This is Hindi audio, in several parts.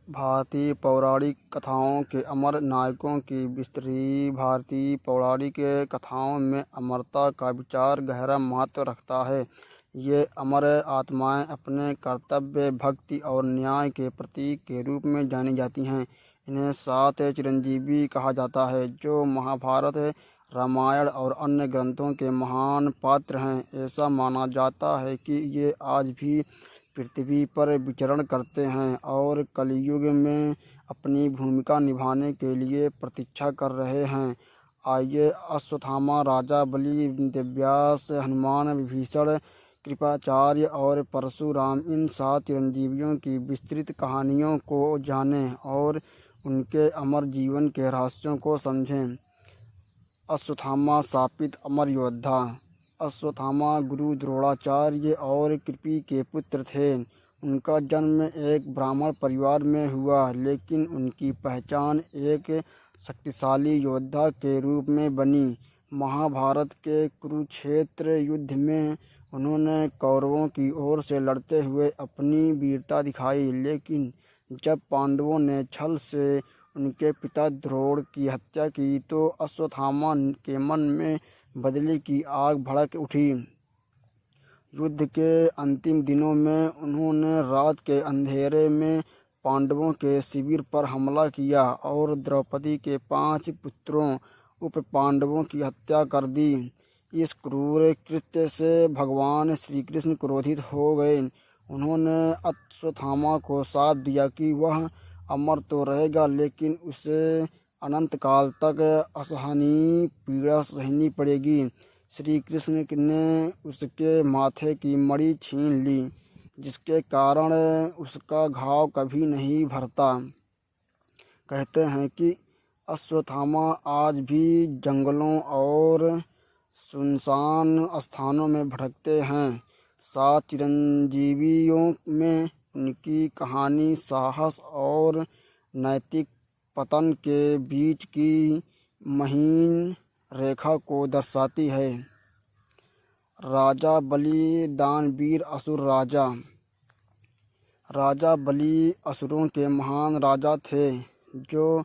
भारतीय पौराणिक कथाओं के अमर नायकों की विस्तृत भारतीय पौराणिक कथाओं में अमरता का विचार गहरा महत्व रखता है। ये अमर आत्माएं अपने कर्तव्य, भक्ति और न्याय के प्रतीक के रूप में जानी जाती हैं। इन्हें सात चिरंजीवी कहा जाता है, जो महाभारत, रामायण और अन्य ग्रंथों के महान पात्र हैं। ऐसा माना जाता है कि ये आज भी पृथ्वी पर विचरण करते हैं और कलयुग में अपनी भूमिका निभाने के लिए प्रतीक्षा कर रहे हैं। आइए अश्वत्थामा, राजा बलि, दिव्यास, हनुमान, विभीषण, कृपाचार्य और परशुराम, इन सात चिरंजीवियों की विस्तृत कहानियों को जानें और उनके अमर जीवन के रहस्यों को समझें। अश्वत्थामा शापित अमर योद्धा। अश्वत्थामा गुरु द्रोणाचार्य और कृपि के पुत्र थे। उनका जन्म एक ब्राह्मण परिवार में हुआ, लेकिन उनकी पहचान एक शक्तिशाली योद्धा के रूप में बनी। महाभारत के कुरुक्षेत्र युद्ध में उन्होंने कौरवों की ओर से लड़ते हुए अपनी वीरता दिखाई, लेकिन जब पांडवों ने छल से उनके पिता द्रोण की हत्या की तो अश्वत्थामा के मन में बदले की आग भड़क उठी। युद्ध के अंतिम दिनों में उन्होंने रात के अंधेरे में पांडवों के शिविर पर हमला किया और द्रौपदी के 5 पुत्रों उप पांडवों की हत्या कर दी। इस क्रूर कृत्य से भगवान श्री कृष्ण क्रोधित हो गए। उन्होंने अश्वत्थामा को शाप दिया कि वह अमर तो रहेगा, लेकिन उसे अनंत काल तक असहनीय पीड़ा सहनी पड़ेगी। श्री कृष्ण ने उसके माथे की मणि छीन ली, जिसके कारण उसका घाव कभी नहीं भरता। कहते हैं कि अश्वत्थामा आज भी जंगलों और सुनसान स्थानों में भटकते हैं। 7 चिरंजीवियों में उनकी कहानी साहस और नैतिक पतन के बीच की महीन रेखा को दर्शाती है। राजा बलि, दानवीर असुर राजा। राजा बलि असुरों के महान राजा थे, जो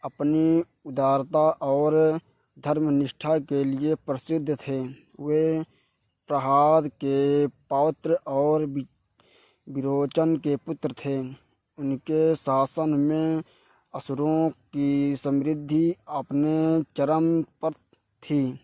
अपनी उदारता और धर्मनिष्ठा के लिए प्रसिद्ध थे। वे प्रहलाद के पौत्र और विरोचन के पुत्र थे। उनके शासन में असुरों की समृद्धि अपने चरम पर थी।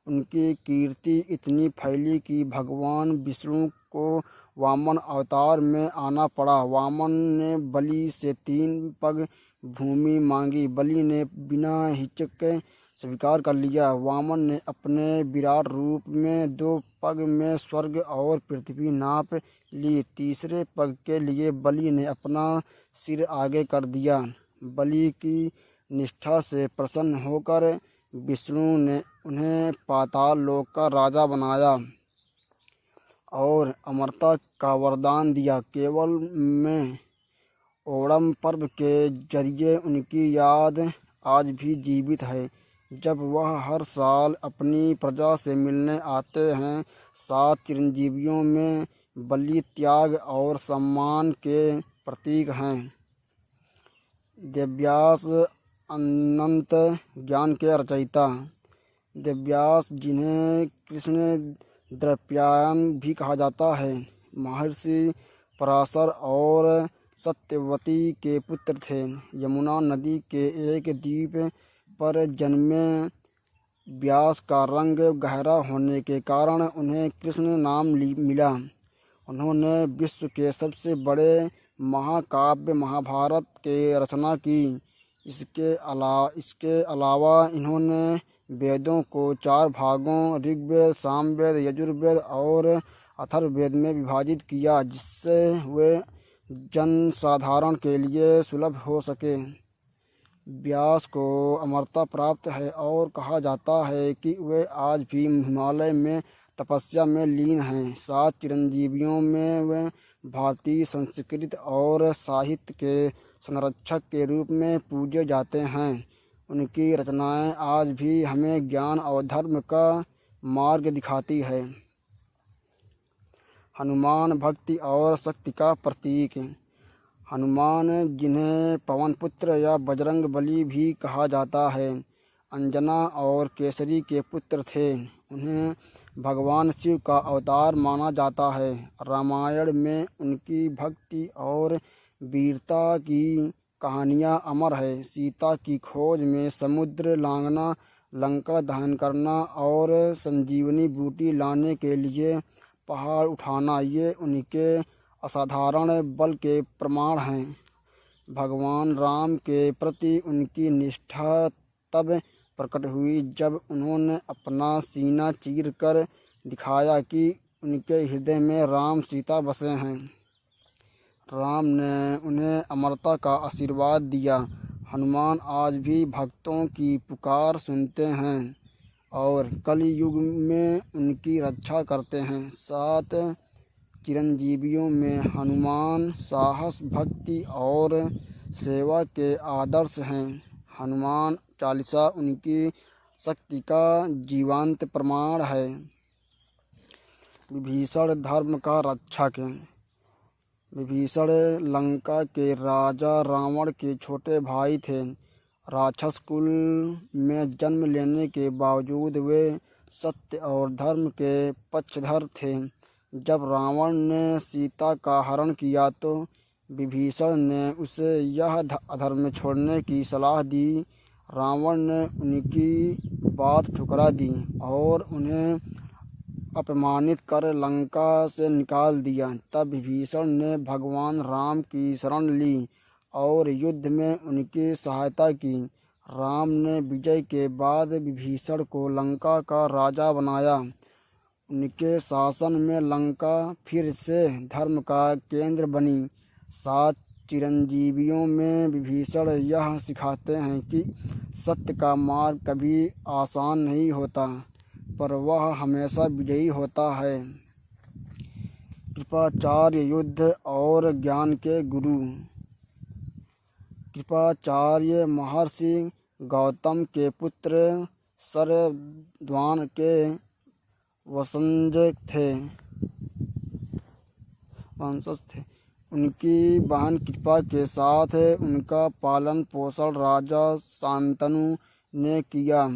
उनकी कीर्ति इतनी फैली कि भगवान विष्णु को वामन अवतार में आना पड़ा। वामन ने बलि से 3 पग भूमि मांगी। बलि ने बिना हिचक स्वीकार कर लिया। वामन ने अपने विराट रूप में 2 पग में स्वर्ग और पृथ्वी नाप ली। तीसरे पग के लिए बलि ने अपना सिर आगे कर दिया। बलि की निष्ठा से प्रसन्न होकर विष्णु ने उन्हें पाताल लोक का राजा बनाया और अमरता का वरदान दिया। केवल में ओणम पर्व के जरिए उनकी याद आज भी जीवित है, जब वह हर साल अपनी प्रजा से मिलने आते हैं। 7 चिरंजीवियों में बलि त्याग और सम्मान के प्रतीक हैं। दिव्यास अनंत ज्ञान के रचयिता। दिव्यास, जिन्हें कृष्ण द्वैपायन भी कहा जाता है, महर्षि पराशर और सत्यवती के पुत्र थे। यमुना नदी के एक द्वीप पर जन्मे व्यास का रंग गहरा होने के कारण उन्हें कृष्ण नाम मिला। उन्होंने विश्व के सबसे बड़े महाकाव्य महाभारत के रचना की। इसके अलावा इन्होंने वेदों को 4 भागों ऋग्वेद, सामवेद, यजुर्वेद और अथर्ववेद में विभाजित किया, जिससे वे जनसाधारण के लिए सुलभ हो सके। व्यास को अमरता प्राप्त है और कहा जाता है कि वे आज भी हिमालय में तपस्या में लीन हैं। 7 चिरंजीवियों में वे भारतीय संस्कृति और साहित्य के संरक्षक के रूप में पूजे जाते हैं। उनकी रचनाएं आज भी हमें ज्ञान और धर्म का मार्ग दिखाती है। हनुमान भक्ति और शक्ति का प्रतीक। हनुमान, जिन्हें पवन पुत्र या बजरंग बली भी कहा जाता है, अंजना और केसरी के पुत्र थे। उन्हें भगवान शिव का अवतार माना जाता है। रामायण में उनकी भक्ति और वीरता की कहानियाँ अमर है। सीता की खोज में समुद्र लांघना, लंका दहन करना और संजीवनी बूटी लाने के लिए पहाड़ उठाना, ये उनके असाधारण बल के प्रमाण हैं। भगवान राम के प्रति उनकी निष्ठा तब प्रकट हुई जब उन्होंने अपना सीना चीर कर दिखाया कि उनके हृदय में राम सीता बसे हैं। राम ने उन्हें अमरता का आशीर्वाद दिया। हनुमान आज भी भक्तों की पुकार सुनते हैं और कलि युग में उनकी रक्षा करते हैं। 7 चिरंजीवियों में हनुमान साहस, भक्ति और सेवा के आदर्श हैं। हनुमान चालीसा उनकी शक्ति का जीवंत प्रमाण है। विभीषण धर्म का रक्षक। विभीषण लंका के राजा रावण के छोटे भाई थे। राक्षस कुल में जन्म लेने के बावजूद वे सत्य और धर्म के पक्षधर थे। जब रावण ने सीता का हरण किया तो विभीषण ने उसे यह अधर्म छोड़ने की सलाह दी। रावण ने उनकी बात ठुकरा दी और उन्हें अपमानित कर लंका से निकाल दिया। तब विभीषण ने भगवान राम की शरण ली और युद्ध में उनकी सहायता की। राम ने विजय के बाद विभीषण को लंका का राजा बनाया। उनके शासन में लंका फिर से धर्म का केंद्र बनी। 7 चिरंजीवियों में विभीषण यह सिखाते हैं कि सत्य का मार्ग कभी आसान नहीं होता, पर वह हमेशा विजयी होता है। कृपाचार्य, युद्ध और ज्ञान के गुरु। कृपाचार्य महर्षि गौतम के पुत्र शरद्वान के वंशज थे। उनकी बहन कृपा के साथ उनका पालन पोषण राजा शांतनु ने किया।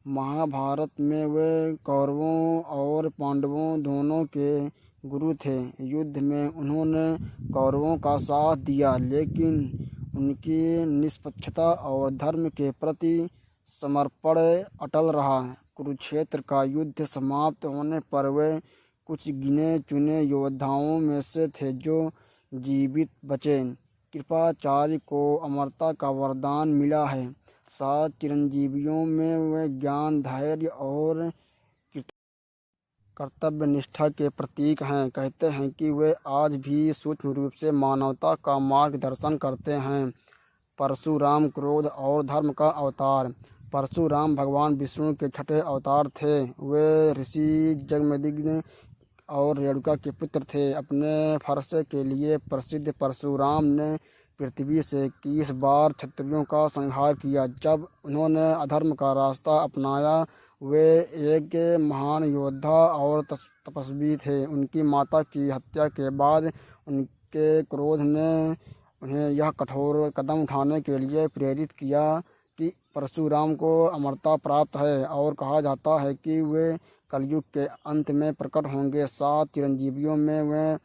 महाभारत में वे कौरवों और पांडवों दोनों के गुरु थे। युद्ध में उन्होंने कौरवों का साथ दिया, लेकिन उनकी निष्पक्षता और धर्म के प्रति समर्पण अटल रहा। कुरुक्षेत्र का युद्ध समाप्त होने पर वे कुछ गिने चुने योद्धाओं में से थे जो जीवित बचे। कृपाचार्य को अमरता का वरदान मिला है। 7 चिरंजीवियों में वे ज्ञान, धैर्य और कर्तव्य निष्ठा के प्रतीक हैं। कहते हैं कि वे आज भी सूक्ष्म रूप से मानवता का मार्गदर्शन करते हैं। परशुराम क्रोध और धर्म का अवतार। परशुराम भगवान विष्णु के छठे अवतार थे। वे ऋषि जमदग्नि और रेणुका के पुत्र थे। अपने फरसे के लिए प्रसिद्ध परशुराम ने पृथ्वी से 21 बार क्षत्रियों का संहार किया। जब उन्होंने अधर्म का रास्ता अपनाया, वे एक महान योद्धा और तपस्वी थे। उनकी माता की हत्या के बाद उनके क्रोध ने उन्हें यह कठोर कदम उठाने के लिए प्रेरित किया कि परशुराम को अमरता प्राप्त है और कहा जाता है कि वे कलयुग के अंत में प्रकट होंगे। 7 चिरंजीवियों में वे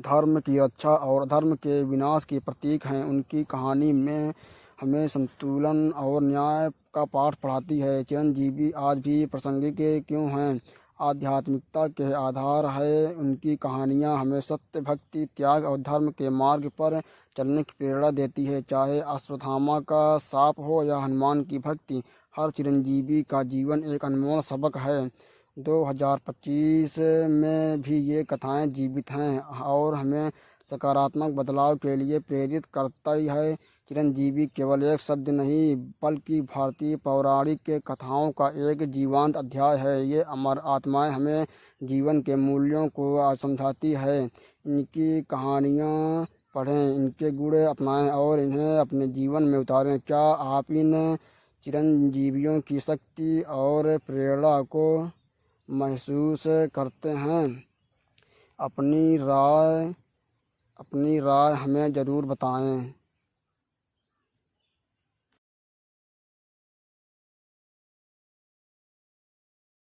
धर्म की रक्षा और अधर्म के विनाश के प्रतीक हैं। उनकी कहानी में हमें संतुलन और न्याय का पाठ पढ़ाती है। चिरंजीवी आज भी प्रासंगिक क्यों हैं? आध्यात्मिकता के आधार है। उनकी कहानियाँ हमें सत्य, भक्ति, त्याग और धर्म के मार्ग पर चलने की प्रेरणा देती है। चाहे अश्वत्थामा का शाप हो या हनुमान की भक्ति, हर चिरंजीवी का जीवन एक अनमोल सबक है। 2025 में भी ये कथाएँ जीवित हैं और हमें सकारात्मक बदलाव के लिए प्रेरित करता ही है। चिरंजीवी केवल एक शब्द नहीं, बल्कि भारतीय पौराणिक कथाओं का एक जीवंत अध्याय है। ये अमर आत्माएं हमें जीवन के मूल्यों को समझाती है। इनकी कहानियाँ पढ़ें, इनके गुण अपनाएं और इन्हें अपने जीवन में उतारें। क्या आप इन चिरंजीवियों की शक्ति और प्रेरणा को महसूस करते हैं? अपनी राय अपनी राय हमें ज़रूर बताएं।